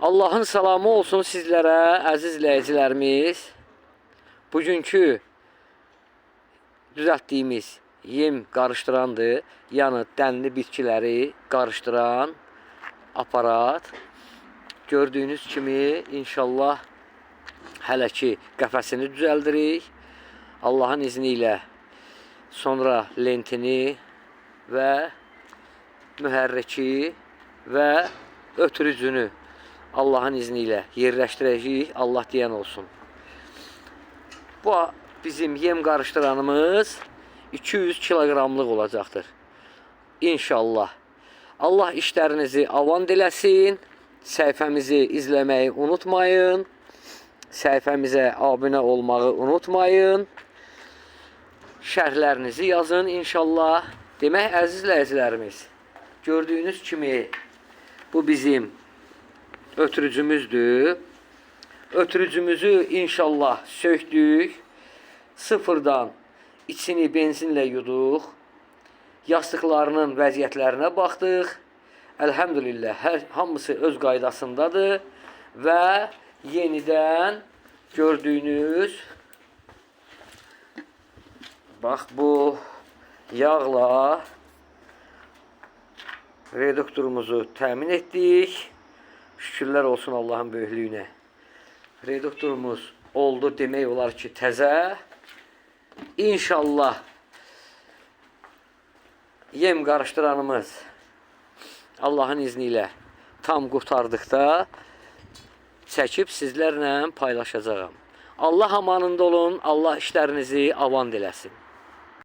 Allah'ın salamı olsun sizlərə, əziz izləyicilərimiz. Bugünkü düzəltdiyimiz yem qarışdırandır. Yəni dənli bitkiləri qarışdıran aparat. Gördüyünüz kimi inşallah hələ ki qəfəsini düzəldirik. Allah'ın izni ilə sonra lentini və mühərriki və ötürücünü Allah'ın izniyle yerləşdirəcəyik. Allah deyən olsun. Bu bizim yem qarışdıranımız 200 kiloqramlıq olacaqdır. İnşallah. Allah işlərinizi avan diləsin. Səhifəmizi izləməyi unutmayın. Səhifəmizə abunə olmağı unutmayın. Şərhlərinizi yazın inşallah. Demək əziz izləyicilərimiz, gördüyünüz kimi bu bizim ötürücümüzdür. Ötürücümüzü inşallah söktük. Sıfırdan içini benzinlə yuduq. Yastıqlarının vəziyyətlərinə baxdıq. Elhamdülillah hamısı öz qaydasındadır. Və yenidən gördüyünüz bax bu yağla reduktorumuzu təmin etdik. Şükürlər olsun Allah'ın böyüklüyünə. Reduktorumuz oldu demək olar ki təzə. İnşallah yem qarışdıranımız Allah'ın izniyle tam qurtardıqda çəkib sizlərlə paylaşacağım. Allah amanında olun. Allah işlərinizi avan diləsin.